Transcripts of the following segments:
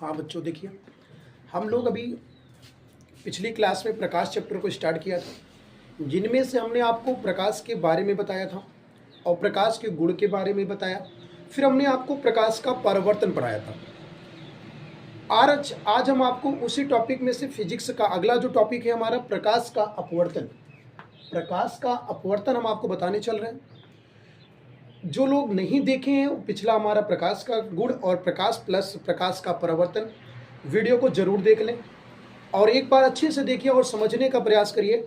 हाँ बच्चों, देखिए हम लोग अभी पिछली क्लास में प्रकाश चैप्टर को स्टार्ट किया था, जिनमें से हमने आपको प्रकाश के बारे में बताया था और प्रकाश के गुण के बारे में बताया। फिर हमने आपको प्रकाश का परावर्तन पढ़ाया था। आज हम आपको उसी टॉपिक में से फिजिक्स का अगला जो टॉपिक है हमारा प्रकाश का अपवर्तन। प्रकाश का अपवर्तन हम आपको बताने चल रहे हैं। जो लोग नहीं देखे हैं, पिछला हमारा प्रकाश का गुण और प्रकाश प्लस प्रकाश का परावर्तन वीडियो को जरूर देख लें और एक बार अच्छे से देखिए और समझने का प्रयास करिए।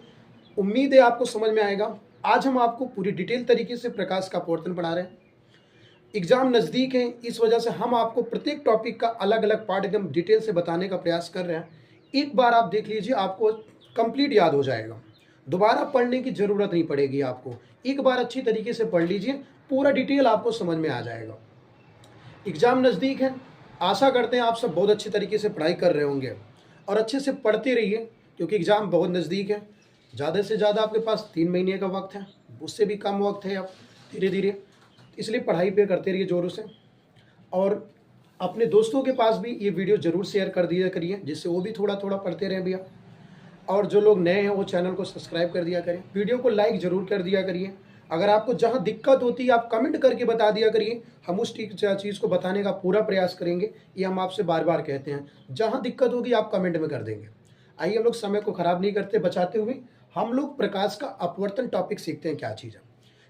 उम्मीद है आपको समझ में आएगा। आज हम आपको पूरी डिटेल तरीके से प्रकाश का अपवर्तन पढ़ा रहे हैं। एग्जाम नज़दीक है, इस वजह से हम आपको प्रत्येक टॉपिक का अलग अलग पार्ट एकदम डिटेल से बताने का प्रयास कर रहे हैं। एक बार आप देख लीजिए, आपको कंप्लीट याद हो जाएगा। दोबारा पढ़ने की ज़रूरत नहीं पड़ेगी आपको। एक बार अच्छी तरीके से पढ़ लीजिए, पूरा डिटेल आपको समझ में आ जाएगा। एग्ज़ाम नज़दीक है, आशा करते हैं आप सब बहुत अच्छे तरीके से पढ़ाई कर रहे होंगे और अच्छे से पढ़ते रहिए, क्योंकि एग्ज़ाम बहुत नज़दीक है। ज़्यादा से ज़्यादा आपके पास 3 महीने का वक्त है, उससे भी कम वक्त है अब धीरे धीरे, इसलिए पढ़ाई पे करते रहिए ज़ोरों से। और अपने दोस्तों के पास भी ये वीडियो ज़रूर शेयर कर दिया करिए, जिससे वो भी थोड़ा थोड़ा पढ़ते रहें भैया। और जो लोग नए हैं वो चैनल को सब्सक्राइब कर दिया करें, वीडियो को लाइक ज़रूर कर दिया करिए। अगर आपको जहाँ दिक्कत होती है आप कमेंट करके बता दिया करिए, हम उस चीज़ को बताने का पूरा प्रयास करेंगे। ये हम आपसे बार बार कहते हैं, जहाँ दिक्कत होगी आप कमेंट में कर देंगे। आइए हम लोग समय को ख़राब नहीं करते, बचाते हुए हम लोग प्रकाश का अपवर्तन टॉपिक सीखते हैं क्या चीज़ है।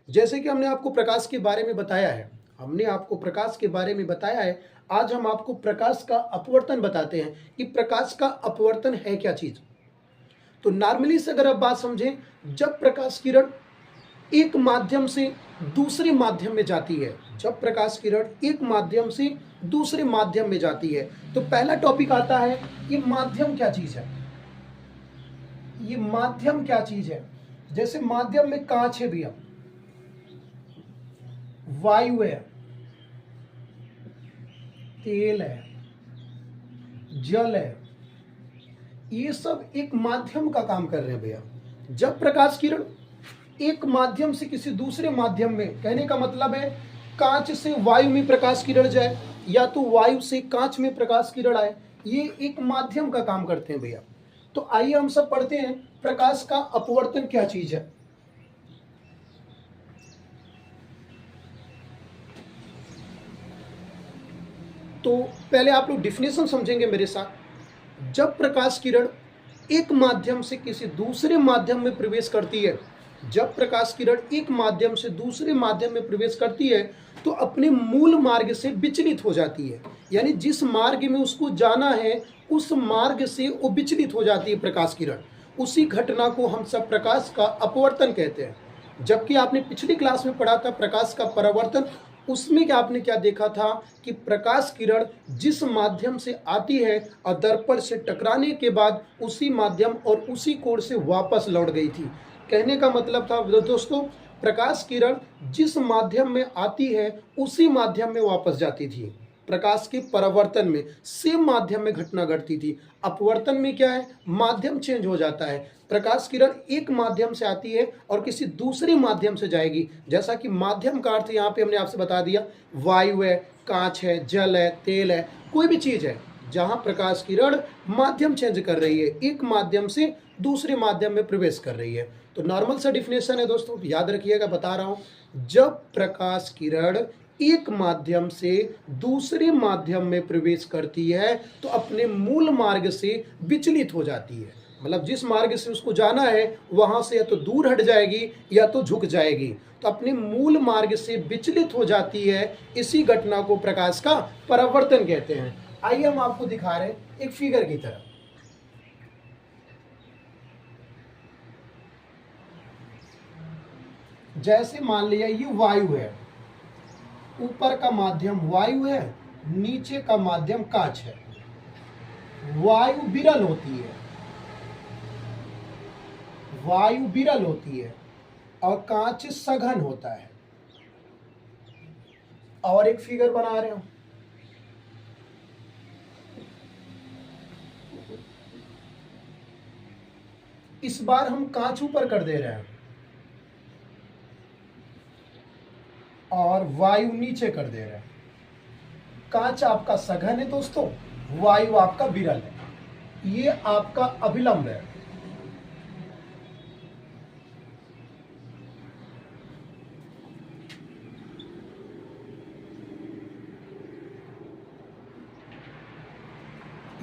जैसे कि हमने आपको प्रकाश के बारे में बताया है, आज हम आपको प्रकाश का अपवर्तन बताते हैं कि प्रकाश का अपवर्तन है क्या चीज़। तो नॉर्मली से अगर आप बात समझें, जब प्रकाश किरण एक माध्यम से दूसरे माध्यम में जाती है, तो पहला टॉपिक आता है ये माध्यम क्या चीज है। जैसे माध्यम में कांच है भैया, वायु है, तेल है, जल है, ये सब एक माध्यम का काम कर रहे हैं भैया। जब प्रकाश किरण एक माध्यम से किसी दूसरे माध्यम में, कहने का मतलब है कांच से वायु में प्रकाश किरण जाए या तो वायु से कांच में प्रकाश किरण आए, ये एक माध्यम का काम करते हैं भैया। तो आइए हम सब पढ़ते हैं प्रकाश का अपवर्तन क्या चीज है। तो पहले आप लोग डिफिनेशन समझेंगे मेरे साथ। जब प्रकाश किरण एक माध्यम से किसी दूसरे माध्यम में प्रवेश करती है, तो अपने मूल मार्ग से विचलित हो जाती है। यानी जिस मार्ग में उसको जाना है उस मार्ग से वो विचलित हो जाती है प्रकाश किरण। उसी घटना को हम सब प्रकाश का अपवर्तन कहते हैं। जबकि आपने पिछली क्लास में पढ़ा था प्रकाश का परावर्तन, उसमें आपने क्या देखा था कि प्रकाश किरण जिस माध्यम से आती है और दर्पण से टकराने के बाद उसी माध्यम और उसी कोण से वापस लौट गई थी। कहने का मतलब था दोस्तों, प्रकाश किरण जिस माध्यम में आती है उसी माध्यम में वापस जाती थी। प्रकाश के परावर्तन में सेम माध्यम में घटना घटती थी। अपवर्तन में क्या है, माध्यम चेंज हो जाता है। प्रकाश किरण एक माध्यम से आती है और किसी दूसरे माध्यम से जाएगी। जैसा कि माध्यम का अर्थ यहाँ पे हमने आपसे बता दिया, वायु है, कांच है, जल है, तेल है, कोई भी चीज है जहां प्रकाश किरण माध्यम चेंज कर रही है, एक माध्यम से दूसरे माध्यम में प्रवेश कर रही है। तो नॉर्मल सा डिफिनेशन है दोस्तों, याद रखिएगा, बता रहा हूं। जब प्रकाश किरण एक माध्यम से दूसरे माध्यम में प्रवेश करती है तो अपने मूल मार्ग से विचलित हो जाती है। मतलब जिस मार्ग से उसको जाना है वहां से या तो दूर हट जाएगी या तो झुक जाएगी, तो अपने मूल मार्ग से विचलित हो जाती है। इसी घटना को प्रकाश का परावर्तन कहते हैं। आइए हम आपको दिखा रहे हैं एक फिगर की तरह। जैसे मान लिया ये वायु है, ऊपर का माध्यम वायु है, नीचे का माध्यम कांच है। वायु विरल होती है और कांच सघन होता है। और एक फिगर बना रहे हो, इस बार हम कांच ऊपर कर दे रहे हैं और वायु नीचे कर दे रहे हैं। कांच आपका सघन है दोस्तों, वायु आपका विरल है, ये आपका अभिलंब है।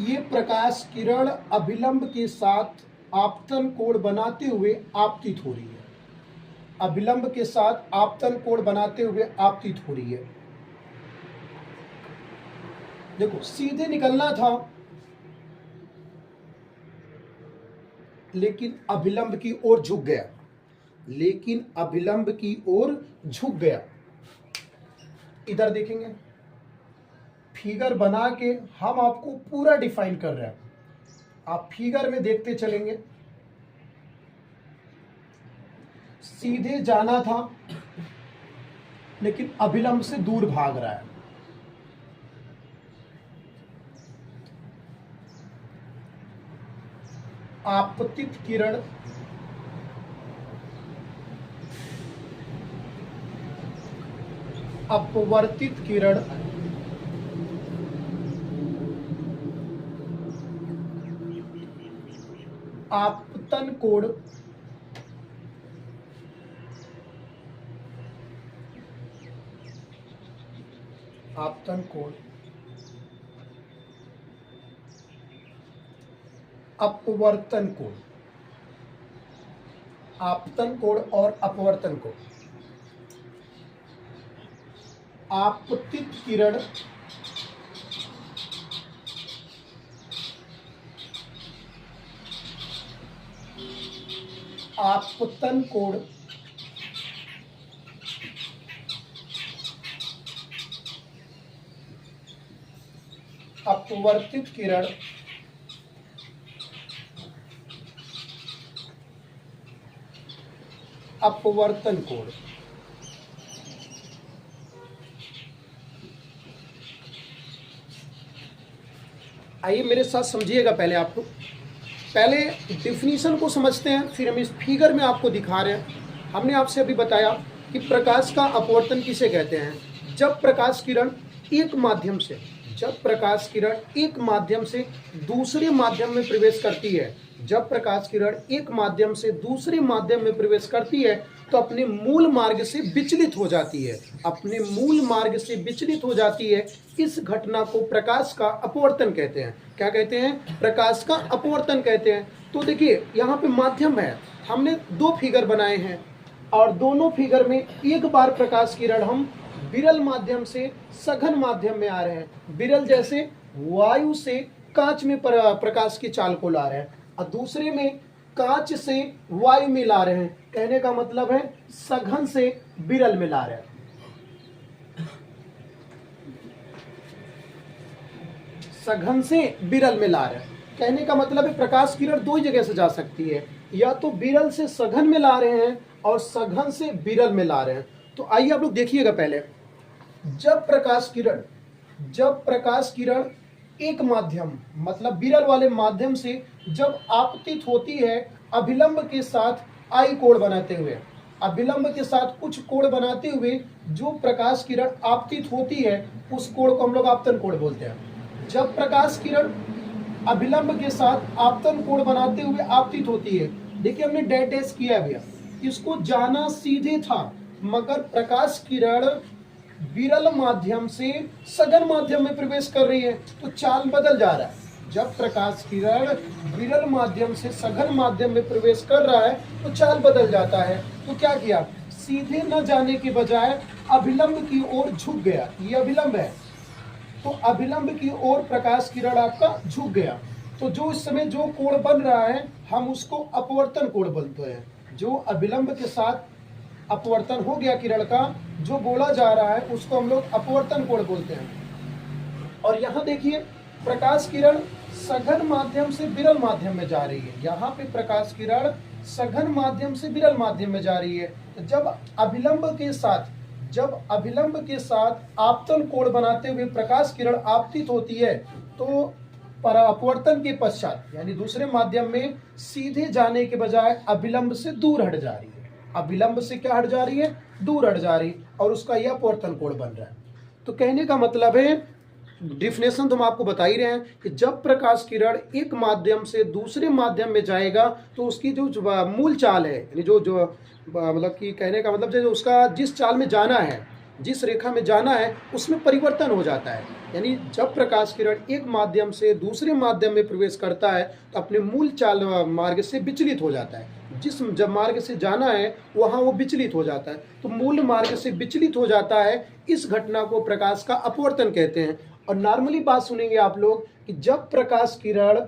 ये प्रकाश किरण अभिलंब के साथ आपतन कोण बनाते हुए आपतित हो रही है, अभिलंब के साथ आपतन कोण बनाते हुए आपतित हो रही है। देखो सीधे निकलना था लेकिन अभिलंब की ओर झुक गया, लेकिन अभिलंब की ओर झुक गया। इधर देखेंगे फिगर बना के हम आपको पूरा डिफाइन कर रहे हैं, आप फिगर में देखते चलेंगे। सीधे जाना था लेकिन अभिलंब से दूर भाग रहा है। आपतित किरण अपवर्तित किरण आपतन कोण आपतन कोण अपवर्तन कोण, आपतन कोण और अपवर्तन कोण। आपतित किरण आपतन कोण अपवर्तित किरण अपवर्तन कोण। आइए मेरे साथ समझिएगा, पहले आपको पहले डिफिनीशन को समझते हैं, फिर हम इस फिगर में आपको दिखा रहे हैं। हमने आपसे अभी बताया कि प्रकाश का अपवर्तन किसे कहते हैं। जब प्रकाश किरण एक माध्यम से दूसरे माध्यम में प्रवेश करती है, जब प्रकाश किरण एक माध्यम से दूसरे माध्यम में प्रवेश करती है तो अपने मूल मार्ग से विचलित हो जाती है, अपने मूल मार्ग से विचलित हो जाती है। इस घटना को प्रकाश का अपवर्तन कहते हैं। क्या कहते हैं? प्रकाश का अपवर्तन कहते हैं। तो देखिए यहाँ पे माध्यम है, हमने दो फिगर बनाए हैं और दोनों फिगर में एक बार प्रकाश किरण हम विरल माध्यम से सघन माध्यम में आ रहे हैं। विरल जैसे वायु से कांच में प्रकाश की चाल को ला रहे हैं और दूसरे में कांच से वायु में ला रहे हैं। कहने का मतलब है सघन से विरल में ला रहे हैं। सघन से विरल में ला रहे हैं, कहने का मतलब है प्रकाश किरण दो ही जगह से जा सकती है, या तो विरल से सघन में ला रहे हैं और सघन से विरल में ला रहे हैं। तो आइए आप लोग देखिएगा, पहले जब प्रकाश किरण एक माध्यम मतलब विरल वाले माध्यम से जब आपतित होती है अभिलंब के साथ आई कोण बनाते हुए, अभिलंब के साथ कुछ कोण बनाते हुए जो प्रकाश किरण आपतित होती है उस कोण को हम लोग आपतन कोण बोलते हैं। जब प्रकाश किरण अभिलंब के साथ आपतन कोण बनाते हुए आपतित होती है, देखिए हमने डैश किया भैया, इसको जाना सीधे था मगर प्रकाश किरण विरल माध्यम से सघन माध्यम में प्रवेश कर रही है तो चाल बदल जा रहा है। जब प्रकाश किरण विरल माध्यम से सघन माध्यम में प्रवेश कर रहा है तो चाल बदल जाता है। तो क्या किया, सीधे न जाने के बजाय अभिलंब की ओर झुक गया। ये अभिलंब है तो अभिलंब की ओर प्रकाश किरण आपका झुक गया। तो जो इस समय जो कोण बन रहा है हम उसको अपवर्तन कोण बोलते हैं। जो अभिलंब के साथ अपवर्तन हो गया किरण का, जो बोला जा रहा है उसको हम लोग अपवर्तन कोण बोलते हैं। और यहाँ देखिए प्रकाश किरण सघन माध्यम से विरल माध्यम में जा रही है। यहाँ पे प्रकाश किरण सघन माध्यम से विरल माध्यम में जा रही है। तो जब अभिलंब के साथ आपतन कोण बनाते हुए प्रकाश किरण आपतित होती है तो अपवर्तन के पश्चात यानी दूसरे माध्यम में सीधे जाने के बजाय अभिलंब से दूर हट जा रही है। अभिलंब से क्या हट जा रही है? दूर हट जा रही, और उसका यह अपवर्तन कोण बन रहा है। तो कहने का मतलब है डिफिनेशन तो हम आपको बता ही रहे हैं कि जब प्रकाश किरण एक माध्यम से दूसरे माध्यम में जाएगा तो उसकी जो मूल चाल है, यानी जो जो मतलब कि कहने का मतलब जो उसका जिस चाल में जाना है, जिस रेखा में जाना है, उसमें परिवर्तन हो जाता है। यानी जब प्रकाश किरण एक माध्यम से दूसरे माध्यम में प्रवेश करता है तो अपने मूल चाल मार्ग से विचलित हो जाता है। जिस जब मार्ग से जाना है वहाँ वो विचलित हो जाता है, तो मूल मार्ग से विचलित हो जाता है। इस घटना को प्रकाश का अपवर्तन कहते हैं। और नॉर्मली बात सुनेंगे आप लोग कि जब प्रकाश किरण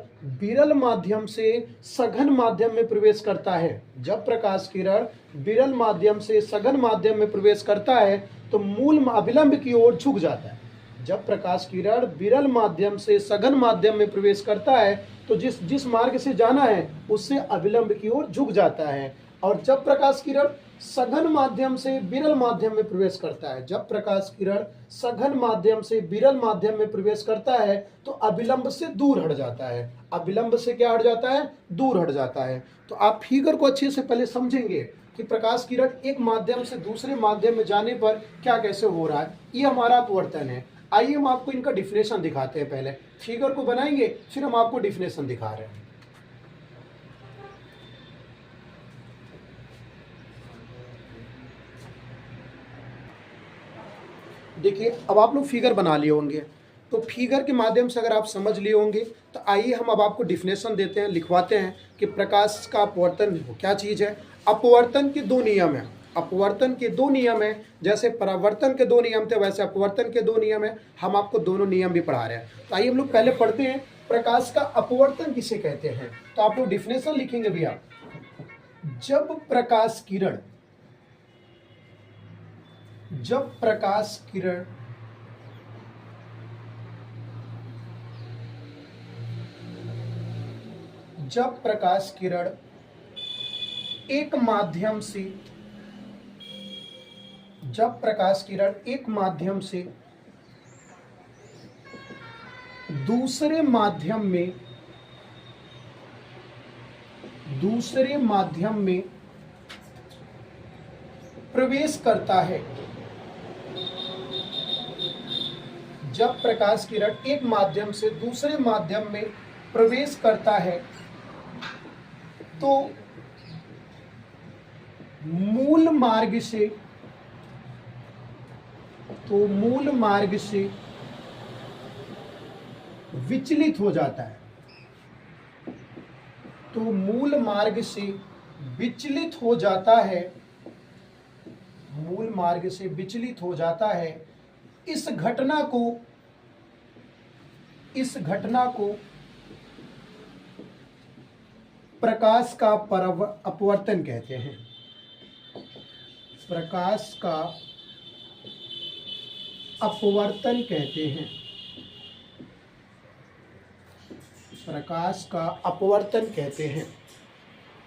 विरल माध्यम से सघन माध्यम में प्रवेश करता है, जब प्रकाश किरण विरल माध्यम से सघन माध्यम में प्रवेश करता है तो मूल अविलंब की ओर झुक जाता है। जब प्रकाश किरण विरल माध्यम से सघन माध्यम में प्रवेश करता है तो जिस जिस मार्ग से जाना है उससे अविलंब की ओर झुक जाता है। और जब प्रकाश किरण सघन माध्यम से विरल माध्यम में प्रवेश करता है, जब प्रकाश किरण सघन माध्यम से विरल माध्यम में प्रवेश करता है तो अविलंब से दूर हट जाता है। अविलंब से क्या हट जाता है? दूर हट जाता है। तो आप फिगर को अच्छे से पहले समझेंगे कि प्रकाश किरण एक माध्यम से दूसरे माध्यम में जाने पर क्या कैसे हो रहा है, ये हमारा अपवर्तन है। आइए हम आपको इनका डिफिनेशन दिखाते हैं। पहले फिगर को बनाएंगे, फिर हम आपको डिफिनेशन दिखा रहे हैं। देखिए, अब आप लोग फिगर बना लिए होंगे, तो फिगर के माध्यम से अगर आप समझ लिए होंगे तो आइए हम अब आपको डिफिनेशन देते हैं, लिखवाते हैं कि प्रकाश का अपवर्तन क्या चीज़ है। अपवर्तन के दो नियम हैं। अपवर्तन के दो नियम हैं, जैसे परावर्तन के दो नियम थे वैसे अपवर्तन के दो नियम हैं। हम आपको दोनों नियम भी पढ़ा रहे हैं। तो आइए हम लोग पहले पढ़ते हैं प्रकाश का अपवर्तन किसे कहते हैं। तो आप लोग डिफिनेशन लिखेंगे भैया, जब प्रकाश किरण जब प्रकाश किरण जब प्रकाश किरण एक माध्यम से जब प्रकाश किरण एक माध्यम से दूसरे माध्यम में प्रवेश करता है, जब प्रकाश किरण एक माध्यम से दूसरे माध्यम में प्रवेश करता है तो मूल मार्ग से विचलित हो जाता है। तो मूल मार्ग से विचलित हो जाता है, मूल मार्ग से विचलित हो जाता है। इस घटना को प्रकाश का अपवर्तन कहते हैं। प्रकाश का अपवर्तन कहते हैं। प्रकाश का अपवर्तन कहते हैं।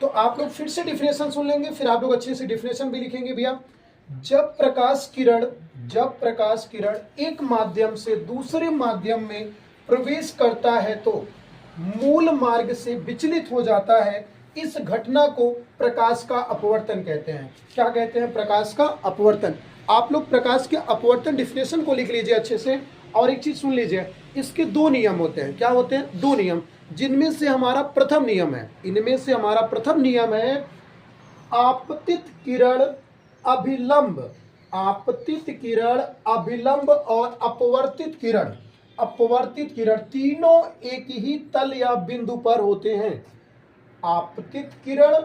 तो आप लोग फिर से डिफिनेशन सुन लेंगे, फिर आप लोग अच्छे से डिफिनेशन भी लिखेंगे भैया। जब प्रकाश किरण एक माध्यम से दूसरे माध्यम में प्रवेश करता है तो मूल मार्ग से विचलित हो जाता है। इस घटना को प्रकाश का अपवर्तन कहते हैं। क्या कहते हैं? प्रकाश का अपवर्तन। आप लोग प्रकाश के अपवर्तन डिफिनेशन को लिख लीजिए अच्छे से। और एक चीज सुन लीजिए, इसके दो नियम होते हैं। क्या होते हैं? दो नियम, जिनमें से हमारा प्रथम नियम है, इनमें से हमारा प्रथम नियम है आपतित किरण अभिलंब। आपतित किरण अभिलंब और अपवर्तित किरण तीनों एक ही तल या बिंदु पर होते हैं। आपतित किरण,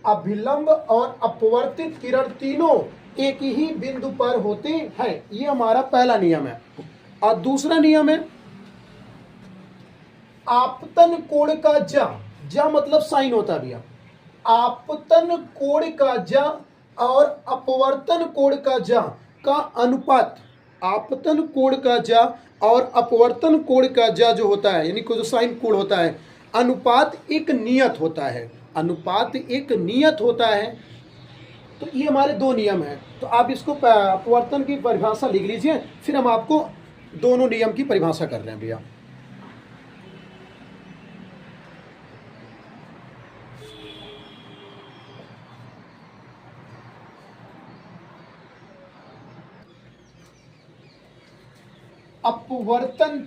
अभिलंब और अपवर्तित किरण तीनों एक ही बिंदु पर होते हैं। ये हमारा पहला नियम है। और दूसरा नियम है आपतन कोण का जा मतलब साइन होता भैया। आपतन कोण का जा और अपवर्तन कोण का जा का अनुपात, आपतन कोण का जा और अपवर्तन कोण का जा जो होता है, यानी जो साइन कोण होता है, अनुपात एक नियत होता है। अनुपात एक नियत होता है। तो ये हमारे दो नियम हैं। तो आप इसको अपवर्तन की परिभाषा लिख लीजिए, फिर हम आपको दोनों नियम की परिभाषा कर रहे हैं भैया। अपवर्तन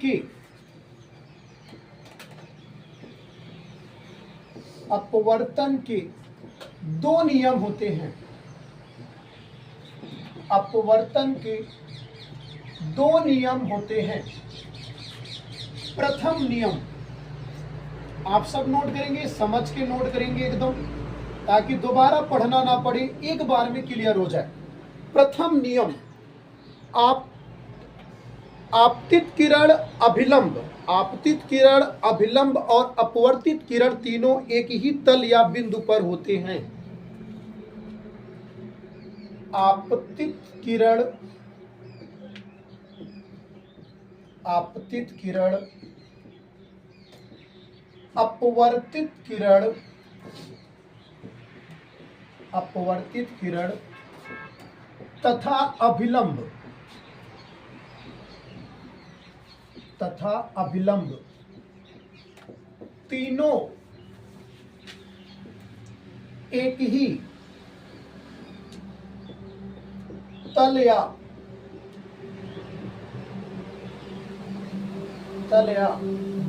के दो नियम होते हैं। अपवर्तन के दो नियम होते हैं। प्रथम नियम आप सब नोट करेंगे, समझ के नोट करेंगे एकदम, ताकि दोबारा पढ़ना ना पड़े, एक बार में क्लियर हो जाए। प्रथम नियम, आपतित किरण अभिलंब और अपवर्तित किरण तीनों एक ही तल या बिंदु पर होते हैं। आपतित किरण अपवर्तित किरण तथा अभिलंब तीनों एक ही तल या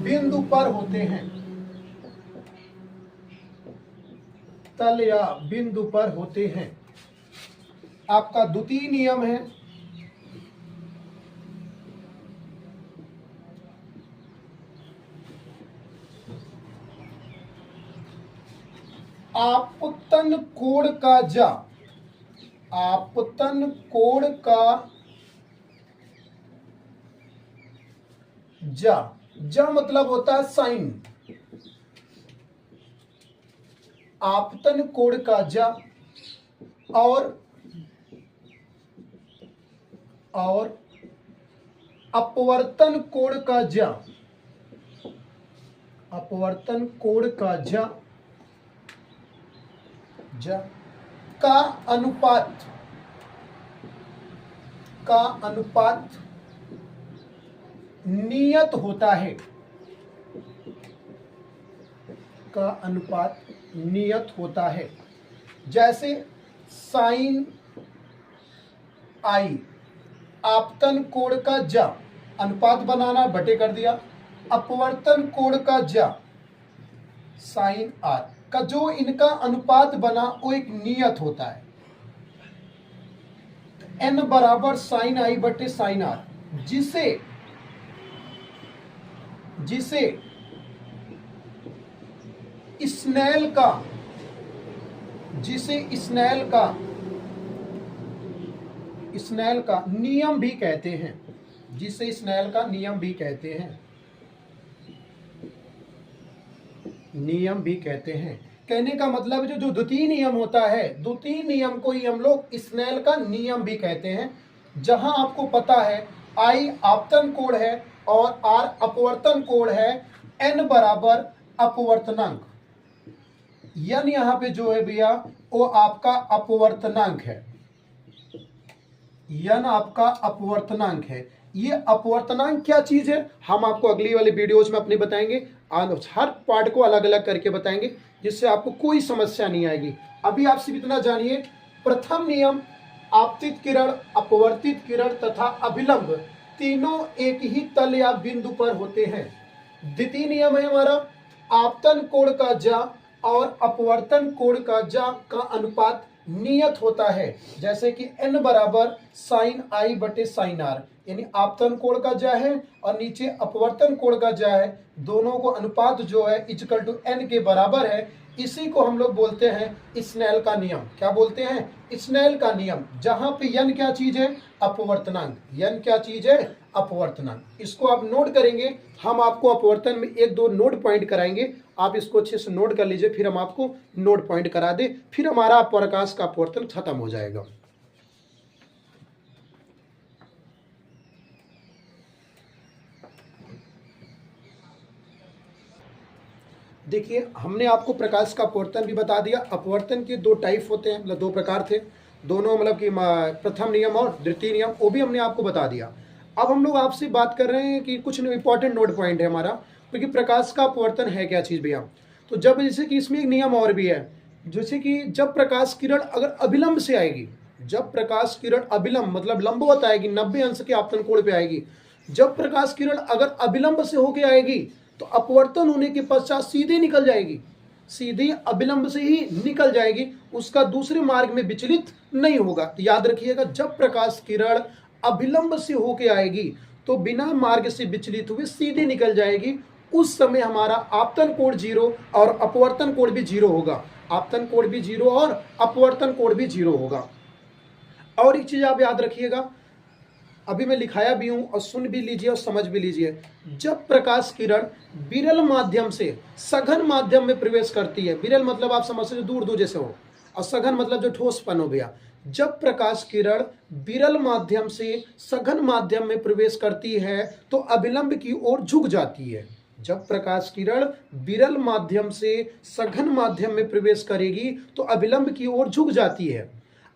बिंदु पर होते हैं। तल या बिंदु पर होते हैं। आपका द्वितीय नियम है आपतन कोण का जा मतलब होता है साइन। आपतन कोण का जा और अपवर्तन कोण का जा का अनुपात नियत होता है। जैसे साइन आई, आपतन कोण का जा, अनुपात बनाना, बटे कर दिया। अपवर्तन कोण का जा, साइन आर का जो इनका अनुपात बना वो एक नियत होता है। n बराबर साइन आई बटे साइन आर, जिसे स्नेल का नियम भी कहते हैं। कहने का मतलब जो द्वितीय नियम होता है, द्वितीय नियम को ही हम लोग स्नेल का नियम भी कहते हैं। जहां आपको पता है आई आपतन कोण है और आर अपवर्तन कोण है, n बराबर अपवर्तनांक, n यहाँ पे जो है भैया वो आपका अपवर्तनांक है। n आपका अपवर्तनांक है। ये अपवर्तनांक क्या चीज है हम आपको अगली वाली वीडियोज में अपने बताएंगे। हर पार्ट को अलग अलग करके बताएंगे, जिससे आपको कोई समस्या नहीं आएगी। अभी आप सिर्फ इतना जानिए, प्रथम नियम आपतित किरण, अपवर्तित किरण तथा अभिलंब तीनों एक ही तल या बिंदु पर होते हैं। द्वितीय नियम है हमारा आपतन कोण का जा और अपवर्तन कोण का जा का अनुपात नियत होता है। जैसे कि n बराबर साइन आई बटे साइन आर, यानी आपतन कोण का जा है और नीचे अपवर्तन कोण का जा है, दोनों को अनुपात जो है इक्वल टू n के बराबर है। इसी को हम लोग बोलते हैं स्नेल का नियम। क्या बोलते हैं? स्नेल का नियम। जहां पे n क्या चीज है? अपवर्तनांक। n क्या चीज है? अपवर्तनांक। इसको आप नोट करेंगे, हम आपको अपवर्तन में एक दो नोट पॉइंट कराएंगे, आप इसको अच्छे से नोट कर लीजिए, फिर हम आपको नोट पॉइंट करा दे, फिर हमारा प्रकाश का अपवर्तन खत्म हो जाएगा। देखिए, हमने आपको प्रकाश का अपवर्तन भी बता दिया। अपवर्तन के दो टाइप होते हैं, मतलब दो प्रकार थे, दोनों मतलब कि प्रथम नियम और द्वितीय नियम, वो भी हमने आपको बता दिया। अब हम लोग आपसे बात कर रहे हैं कि कुछ इंपॉर्टेंट नोट पॉइंट है हमारा, क्योंकि प्रकाश का अपवर्तन है क्या चीज़ भैया। तो जब जैसे कि इसमें एक नियम और भी है, जैसे कि जब प्रकाश किरण अगर अभिलंब से आएगी, जब प्रकाश किरण अभिलंब मतलब लंबवत आएगी, 90 अंश के आपतन कोण पे आएगी, जब प्रकाश किरण अगर अविलंब से होके आएगी तो अपवर्तन होने के पश्चात सीधे निकल जाएगी, सीधे अविलंब से ही निकल जाएगी, उसका दूसरे मार्ग में विचलित नहीं होगा। तो याद रखिएगा, जब प्रकाश किरण अविलंब से होके आएगी तो बिना मार्ग से विचलित हुए सीधे निकल जाएगी। उस समय हमारा आपतन कोण 0 और अपवर्तन कोण भी 0 होगा, आपतन कोण भी 0 और अपवर्तन कोण भी 0 होगा। और एक चीज आप याद रखिएगा, अभी मैं लिखाया भी हूं और सुन भी लीजिए और समझ भी लीजिए। जब प्रकाश किरण विरल माध्यम से सघन माध्यम में प्रवेश करती है, विरल मतलब आप समझ सकते दूर दूर जैसे हो, और सघन मतलब जो ठोसपन हो गया। जब प्रकाश किरण विरल माध्यम से सघन माध्यम में प्रवेश करती है तो अविलंब की ओर झुक जाती है। जब प्रकाश किरण विरल माध्यम से सघन माध्यम में प्रवेश करेगी तो अविलंब की ओर झुक जाती है।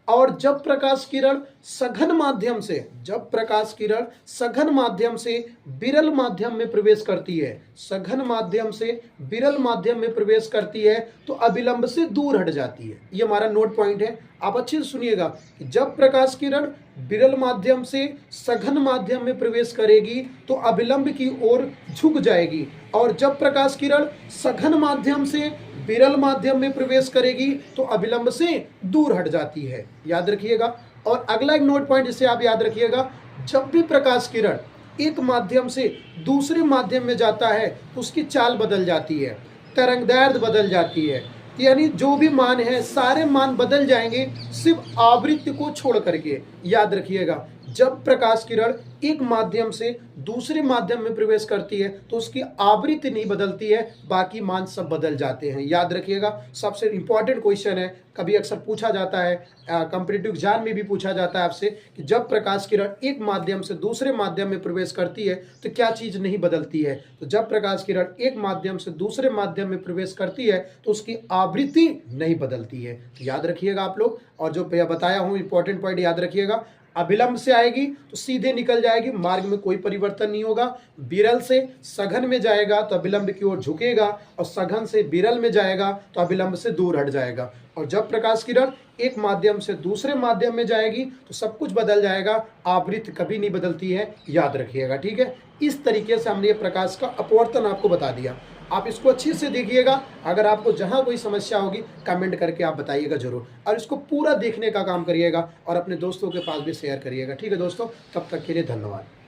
और जब प्रकाश किरण सघन माध्यम से, जब प्रकाश किरण सघन माध्यम से विरल माध्यम में प्रवेश करती है, सघन माध्यम से विरल माध्यम में प्रवेश करती है तो अविलंब से दूर हट जाती है। ये हमारा नोट पॉइंट है, आप अच्छे से सुनिएगा कि जब प्रकाश किरण विरल माध्यम से सघन माध्यम में प्रवेश करेगी तो अविलंब की ओर झुक जाएगी, और जब प्रकाश किरण सघन माध्यम से विरल माध्यम में प्रवेश करेगी तो अविलंब से दूर हट जाती है। याद रखिएगा। और अगला एक नोट पॉइंट जिसे आप याद रखिएगा, जब भी प्रकाश किरण एक माध्यम से दूसरे माध्यम में जाता है तो उसकी चाल बदल जाती है, तरंगदैर्घ्य बदल जाती है, यानी जो भी मान है सारे मान बदल जाएंगे सिर्फ आवृत्ति को छोड़ करके। याद रखिएगा, जब प्रकाश किरण एक माध्यम से दूसरे माध्यम में प्रवेश करती है तो उसकी आवृत्ति नहीं बदलती है, बाकी मान सब बदल जाते हैं। याद रखिएगा, सबसे इंपॉर्टेंट क्वेश्चन है, कभी अक्सर पूछा जाता है, कॉम्पिटिटिव एग्जाम में भी पूछा जाता है आपसे कि जब प्रकाश किरण एक माध्यम से दूसरे माध्यम में प्रवेश करती है तो क्या चीज़ नहीं बदलती है। तो जब प्रकाश किरण एक माध्यम से दूसरे माध्यम में प्रवेश करती है तो उसकी आवृत्ति नहीं बदलती है। याद रखिएगा आप लोग। और जो बताया हूँ इंपॉर्टेंट पॉइंट याद रखिएगा, अविलंब से आएगी तो सीधे निकल जाएगी, मार्ग में कोई परिवर्तन नहीं होगा। विरल से सघन में जाएगा तो अविलंब की ओर झुकेगा, और सघन से विरल में जाएगा तो अविलंब से दूर हट जाएगा। और जब प्रकाश किरण एक माध्यम से दूसरे माध्यम में जाएगी तो सब कुछ बदल जाएगा, आवृत्ति कभी नहीं बदलती है। याद रखिएगा, ठीक है। इस तरीके से हमने ये प्रकाश का अपवर्तन आपको बता दिया। आप इसको अच्छे से देखिएगा, अगर आपको जहां कोई समस्या होगी कमेंट करके आप बताइएगा जरूर, और इसको पूरा देखने का काम करिएगा और अपने दोस्तों के पास भी शेयर करिएगा। ठीक है दोस्तों, तब तक के लिए धन्यवाद।